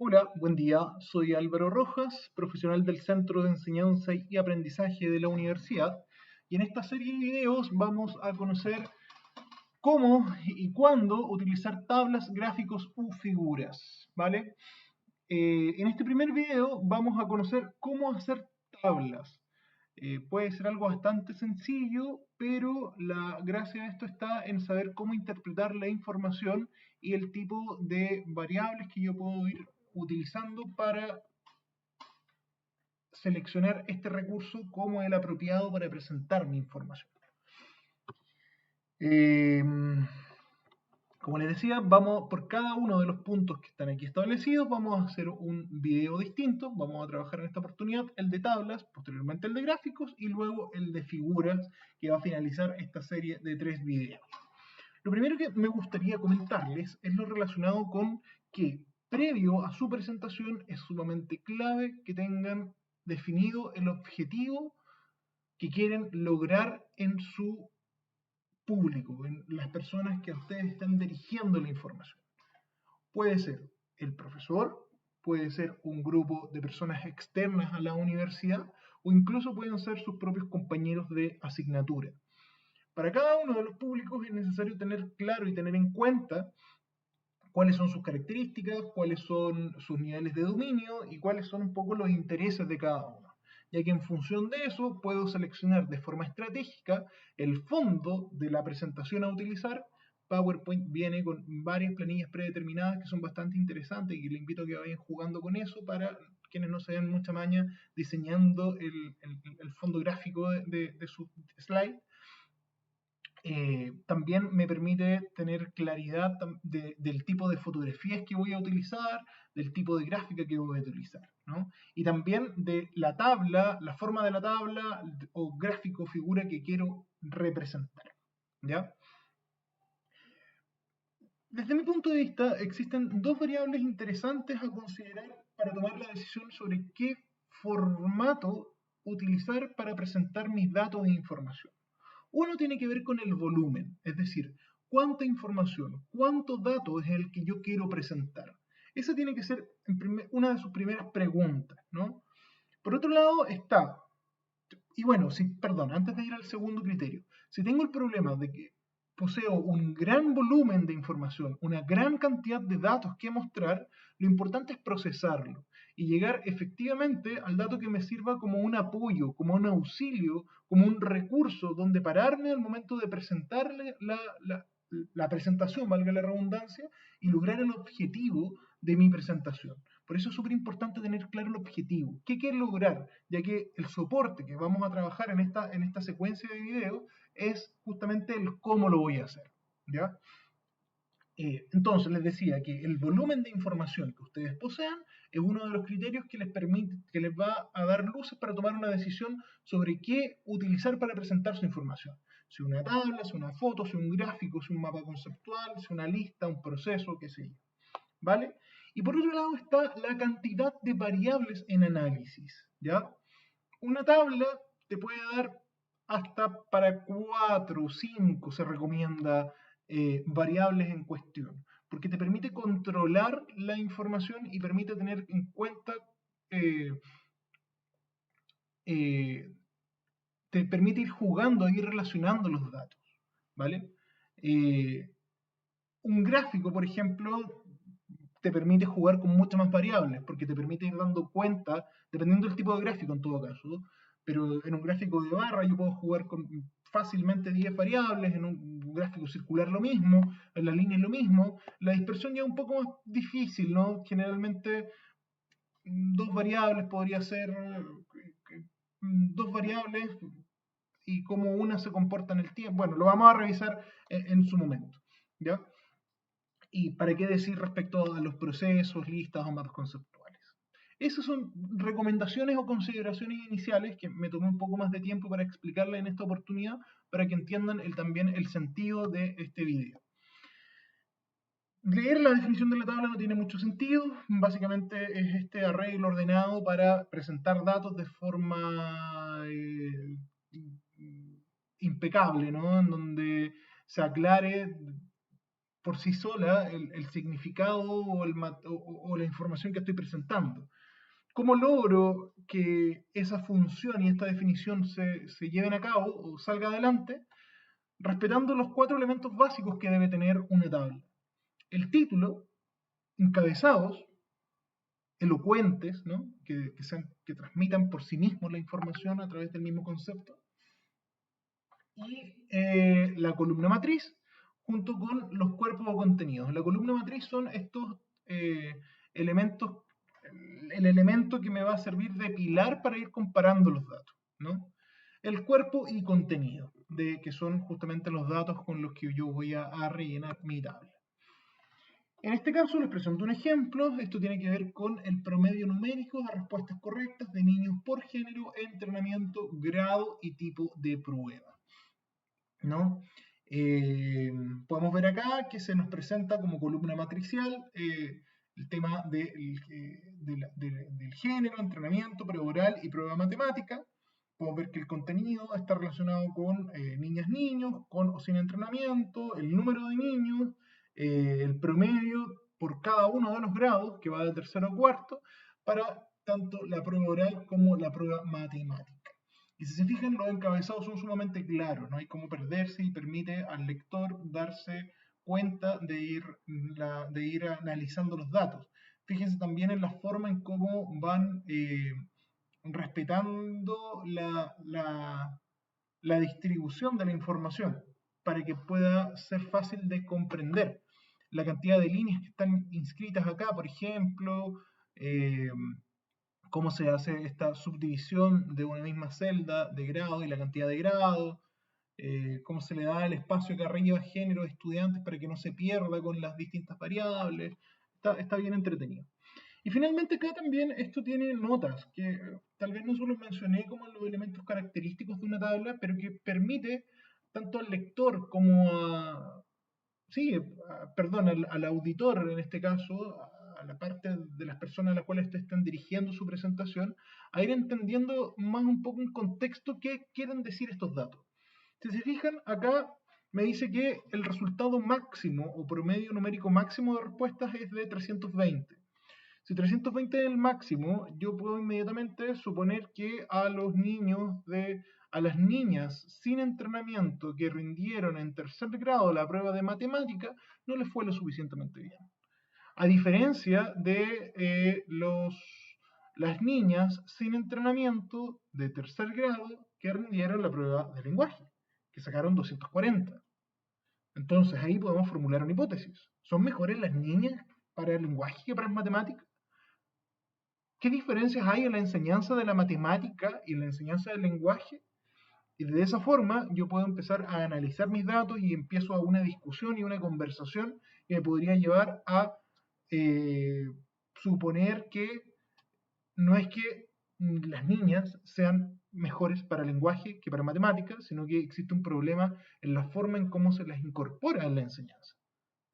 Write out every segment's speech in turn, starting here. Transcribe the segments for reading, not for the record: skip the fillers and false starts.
Hola, buen día. Soy Álvaro Rojas, profesional del Centro de Enseñanza y Aprendizaje de la universidad. Y en esta serie de videos vamos a conocer cómo y cuándo utilizar tablas, gráficos u figuras, ¿vale? En este primer video vamos a conocer cómo hacer tablas. Puede ser algo bastante sencillo, pero la gracia de esto está en saber cómo interpretar la información y el tipo de variables que yo puedo ir utilizando para seleccionar este recurso como el apropiado para presentar mi información. Eh, Como les decía, vamos por cada uno de los puntos que están aquí establecidos, vamos a hacer un video distinto, vamos a trabajar en esta oportunidad el de tablas, posteriormente el de gráficos y luego el de figuras, que va a finalizar esta serie de 3 videos. Lo primero que me gustaría comentarles es lo relacionado con que previo a su presentación es sumamente clave que tengan definido el objetivo que quieren lograr en su público, en las personas que a ustedes están dirigiendo la información. Puede ser el profesor, puede ser un grupo de personas externas a la universidad o incluso pueden ser sus propios compañeros de asignatura. Para cada uno de los públicos es necesario tener claro y tener en cuenta cuáles son sus características, cuáles son sus niveles de dominio y cuáles son un poco los intereses de cada uno, ya que en función de eso puedo seleccionar de forma estratégica el fondo de la presentación a utilizar. PowerPoint viene con varias planillas predeterminadas que son bastante interesantes y le invito a que vayan jugando con eso para quienes no se den mucha maña diseñando el fondo gráfico de su slide. También me permite tener claridad del tipo de fotografías que voy a utilizar, del tipo de gráfica que voy a utilizar, ¿no? Y también de la tabla, la forma de la tabla o gráfico, figura que quiero representar, ¿ya? Desde mi punto de vista, existen dos variables interesantes a considerar para tomar la decisión sobre qué formato utilizar para presentar mis datos e información. Uno tiene que ver con el volumen, es decir, cuánta información, cuánto dato es el que yo quiero presentar. Esa tiene que ser una de sus primeras preguntas, ¿no? Por otro lado está, y bueno, perdón, antes de ir al segundo criterio, si tengo el problema de que poseo un gran volumen de información, una gran cantidad de datos que mostrar, lo importante es procesarlo y llegar efectivamente al dato que me sirva como un apoyo, como un auxilio, como un recurso donde pararme al momento de presentarle la presentación, valga la redundancia, y lograr el objetivo de mi presentación. Por eso es súper importante tener claro el objetivo. ¿Qué quiero lograr? Ya que el soporte que vamos a trabajar en esta secuencia de videos es justamente el cómo lo voy a hacer, ¿ya? Entonces les decía que el volumen de información que ustedes posean es uno de los criterios que les permite, que les va a dar luces para tomar una decisión sobre qué utilizar para presentar su información. Si una tabla, si una foto, si un gráfico, si un mapa conceptual, si una lista, un proceso, qué sé yo. ¿Vale? Y por otro lado está la cantidad de variables en análisis, ¿ya? Una tabla te puede dar hasta para 4 o 5 se recomienda variables en cuestión, porque te permite controlar la información y permite tener en cuenta, eh, eh, te permite ir jugando, ir relacionando los datos, ¿vale? Eh, un gráfico, por ejemplo, te permite jugar con muchas más variables, porque te permite ir dando cuenta, dependiendo del tipo de gráfico en todo caso, pero en un gráfico de barra yo puedo jugar con fácilmente 10 variables, en un gráfico circular lo mismo, en la línea lo mismo, la dispersión ya es un poco más difícil, ¿no? Generalmente dos variables podría ser dos variables y cómo una se comporta en el tiempo. Bueno, lo vamos a revisar en su momento, ¿ya? Y para qué decir respecto a los procesos, listas o mapas conceptuales. Esas son recomendaciones o consideraciones iniciales que me tomé un poco más de tiempo para explicarle en esta oportunidad para que entiendan también el sentido de este video. Leer la definición de la tabla no tiene mucho sentido, básicamente es este arreglo ordenado para presentar datos de forma impecable, ¿no? En donde se aclare por sí sola el significado o la información que estoy presentando. ¿Cómo logro que esa función y esta definición se lleven a cabo o salga adelante? Respetando los 4 elementos básicos que debe tener una tabla. El título, encabezados, elocuentes, ¿no? que transmitan por sí mismos la información a través del mismo concepto, y la columna matriz, junto con los cuerpos o contenidos. La columna matriz son estos elementos, el elemento que me va a servir de pilar para ir comparando los datos, ¿no? El cuerpo y contenido, que son justamente los datos con los que yo voy a rellenar mi tabla. En este caso les presento un ejemplo. Esto tiene que ver con el promedio numérico de respuestas correctas de niños por género, entrenamiento, grado y tipo de prueba, ¿no? Podemos ver acá que se nos presenta como columna matricial el tema del género, entrenamiento, prueba oral y prueba matemática. Podemos ver que el contenido está relacionado con niñas, niños, con o sin entrenamiento, el número de niños, el promedio por cada uno de los grados, que va de tercero a cuarto, para tanto la prueba oral como la prueba matemática. Y si se fijan, los encabezados son sumamente claros, no hay cómo perderse y permite al lector darse cuenta de ir analizando los datos. Fíjense también en la forma en cómo van respetando la distribución de la información para que pueda ser fácil de comprender. La cantidad de líneas que están inscritas acá, por ejemplo, cómo se hace esta subdivisión de una misma celda de grado y la cantidad de grados, cómo se le da el espacio que arriba género de estudiantes para que no se pierda con las distintas variables. Está bien entretenido. Y finalmente acá también esto tiene notas, que tal vez no solo mencioné como los elementos característicos de una tabla, pero que permite tanto al lector como sí, perdón, al auditor en este caso, a la parte de las personas a las cuales te están dirigiendo su presentación, a ir entendiendo más un poco en contexto qué quieren decir estos datos. Si se fijan, acá me dice que el resultado máximo o promedio numérico máximo de respuestas es de 320. Si 320 es el máximo, yo puedo inmediatamente suponer que a las niñas sin entrenamiento que rindieron en tercer grado la prueba de matemática, no les fue lo suficientemente bien. A diferencia de las niñas sin entrenamiento de tercer grado que rindieron la prueba de lenguaje, que sacaron 240. Entonces ahí podemos formular una hipótesis. ¿Son mejores las niñas para el lenguaje que para las matemáticas? ¿Qué diferencias hay en la enseñanza de la matemática y en la enseñanza del lenguaje? Y de esa forma yo puedo empezar a analizar mis datos y empiezo a una discusión y una conversación que me podría llevar a eh, suponer que no es que las niñas sean mejores para lenguaje que para matemáticas, sino que existe un problema en la forma en cómo se las incorpora en la enseñanza.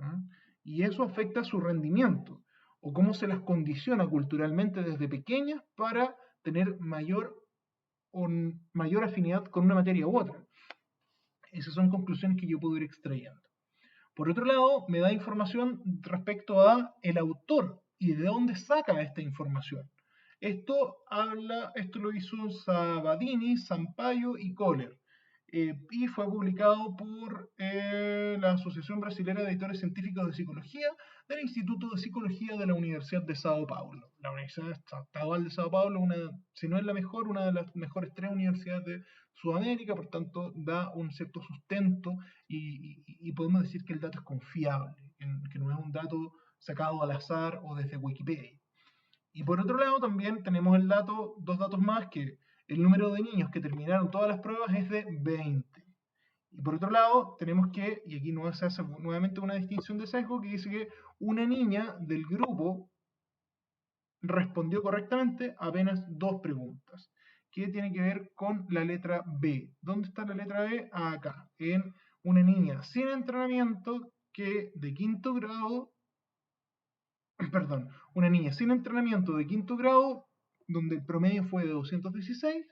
¿Ah? Y eso afecta su rendimiento o cómo se las condiciona culturalmente desde pequeñas para tener mayor afinidad con una materia u otra. Esas son conclusiones que yo puedo ir extrayendo. Por otro lado, me da información respecto a el autor y de dónde saca esta información. Esto lo hizo Sabadini, Sampaio y Kohler. Y fue publicado por la Asociación Brasilera de Editores Científicos de Psicología del Instituto de Psicología de la Universidad de Sao Paulo. La Universidad Estadual de Sao Paulo, si no es la mejor, una de las mejores 3 universidades de Sudamérica, por tanto da un cierto sustento y podemos decir que el dato es confiable, que no es un dato sacado al azar o desde Wikipedia. Y por otro lado también tenemos dos datos más, que el número de niños que terminaron todas las pruebas es de 20. Y por otro lado tenemos que, y aquí se hace nuevamente una distinción de sesgo, que dice que una niña del grupo respondió correctamente apenas 2 preguntas, que tiene que ver con la letra B. ¿Dónde está la letra B? Acá, en una niña sin entrenamiento que de quinto grado, perdón, una niña sin entrenamiento de quinto grado, donde el promedio fue de 216,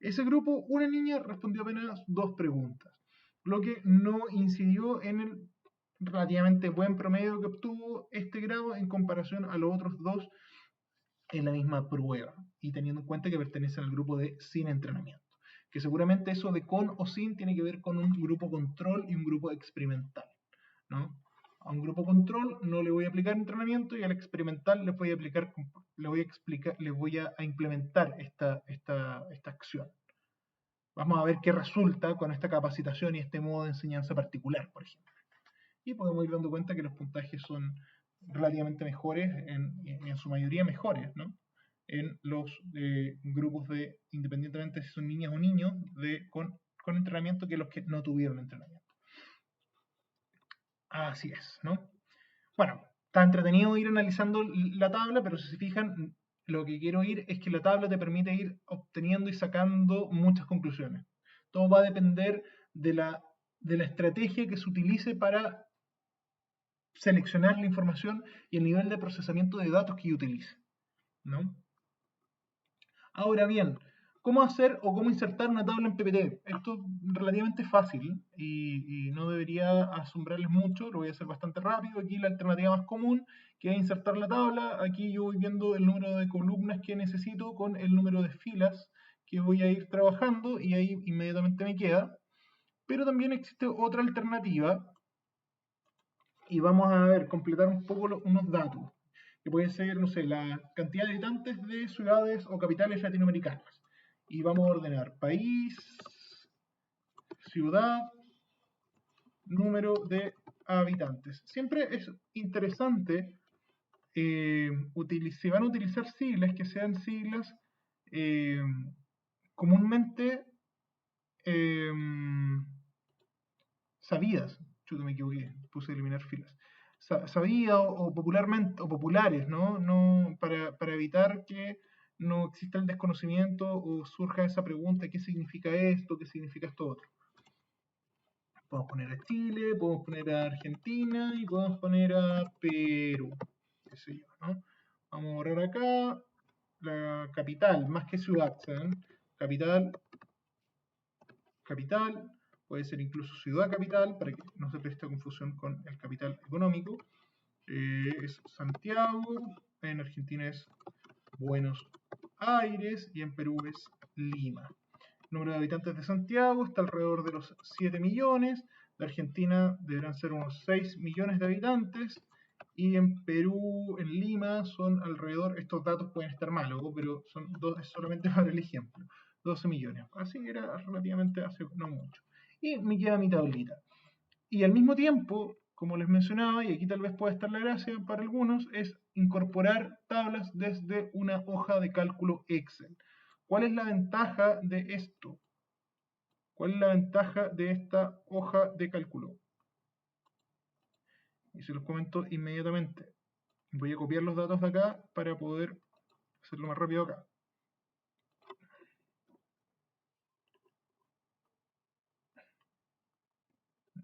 ese grupo, una niña respondió apenas 2 preguntas, lo que no incidió en relativamente buen promedio que obtuvo este grado en comparación a los otros dos en la misma prueba, y teniendo en cuenta que pertenece al grupo de sin entrenamiento. Que seguramente eso de con o sin tiene que ver con un grupo control y un grupo experimental, ¿no? A un grupo control no le voy a aplicar entrenamiento y al experimental le voy a aplicar, le voy a implementar esta acción. Vamos a ver qué resulta con esta capacitación y este modo de enseñanza particular, por ejemplo. Y podemos ir dando cuenta que los puntajes son relativamente mejores, en su mayoría mejores, ¿no? En los grupos de, independientemente si son niñas o niños, con entrenamiento, que los que no tuvieron entrenamiento. Así es, ¿no? Bueno, está entretenido ir analizando la tabla, pero si se fijan, lo que quiero ir es que la tabla te permite ir obteniendo y sacando muchas conclusiones. Todo va a depender de la estrategia que se utilice para seleccionar la información y el nivel de procesamiento de datos que yo utilice, ¿no? Ahora bien, ¿cómo hacer o cómo insertar una tabla en PPT? Esto es relativamente fácil y no debería asombrarles mucho, lo voy a hacer bastante rápido. Aquí la alternativa más común, que es insertar la tabla. Aquí yo voy viendo el número de columnas que necesito con el número de filas que voy a ir trabajando y ahí inmediatamente me queda. Pero también existe otra alternativa y vamos a ver, completar un poco unos datos, que puede ser, no sé, la cantidad de habitantes de ciudades o capitales latinoamericanas. Y vamos a ordenar país, ciudad, número de habitantes. Siempre es interesante, si van a utilizar siglas, que sean siglas eh, comúnmente eh, sabidas. Chuta, me equivoqué, puse eliminar filas. Sabidas o popularmente, o populares, ¿no? Para evitar que no exista el desconocimiento o surja esa pregunta: ¿qué significa esto? ¿Qué significa esto otro? Podemos poner a Chile, podemos poner a Argentina y podemos poner a Perú, qué sé yo, ¿no? Vamos a borrar acá la capital, más que ciudad, ¿saben? Capital, capital, puede ser incluso ciudad capital, para que no se preste confusión con el capital económico. Es Santiago, en Argentina es Buenos Aires y en Perú es Lima. El número de habitantes de Santiago está alrededor de los 7 millones, de Argentina deberán ser unos 6 millones de habitantes, y en Perú, en Lima, son alrededor, estos datos pueden estar malos, pero es solamente para el ejemplo, 12 millones. Así era relativamente hace no mucho. Y me queda mi tablita. Y al mismo tiempo, como les mencionaba, y aquí tal vez pueda estar la gracia para algunos, es incorporar tablas desde una hoja de cálculo Excel. ¿Cuál es la ventaja de esto? ¿Cuál es la ventaja de esta hoja de cálculo? Y se los comento inmediatamente. Voy a copiar los datos de acá para poder hacerlo más rápido acá.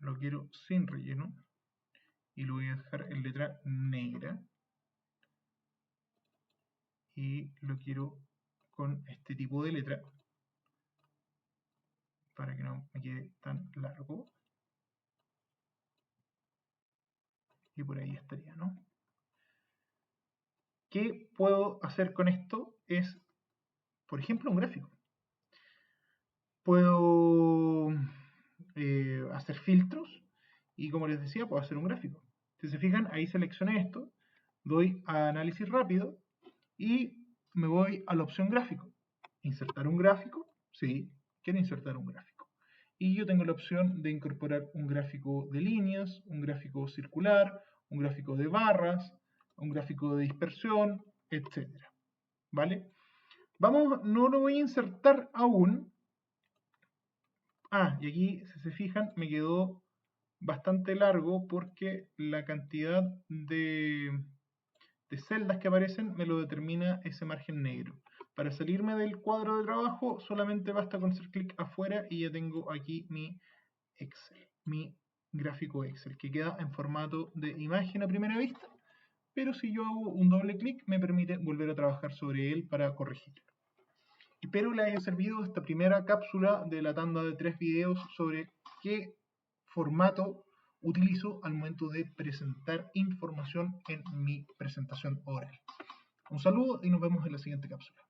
Lo quiero sin relleno y lo voy a dejar en letra negra. Y lo quiero con este tipo de letra para que no me quede tan largo. Y por ahí estaría, ¿no? ¿Qué puedo hacer con esto? Es, por ejemplo, un gráfico. Puedo hacer filtros y, como les decía, puedo hacer un gráfico. Si se fijan, ahí seleccioné esto, doy a análisis rápido y me voy a la opción gráfico. ¿Insertar un gráfico? Sí, quiero insertar un gráfico. Y yo tengo la opción de incorporar un gráfico de líneas, un gráfico circular, un gráfico de barras, un gráfico de dispersión, etc. ¿Vale? Vamos, no lo voy a insertar aún. Y aquí, si se fijan, me quedó bastante largo porque la cantidad de celdas que aparecen me lo determina ese margen negro. Para salirme del cuadro de trabajo solamente basta con hacer clic afuera y ya tengo aquí mi Excel, mi gráfico Excel, que queda en formato de imagen a primera vista, pero si yo hago un doble clic me permite volver a trabajar sobre él para corregirlo. Espero les haya servido esta primera cápsula de la tanda de 3 videos sobre qué formato utilizo al momento de presentar información en mi presentación oral. Un saludo y nos vemos en la siguiente cápsula.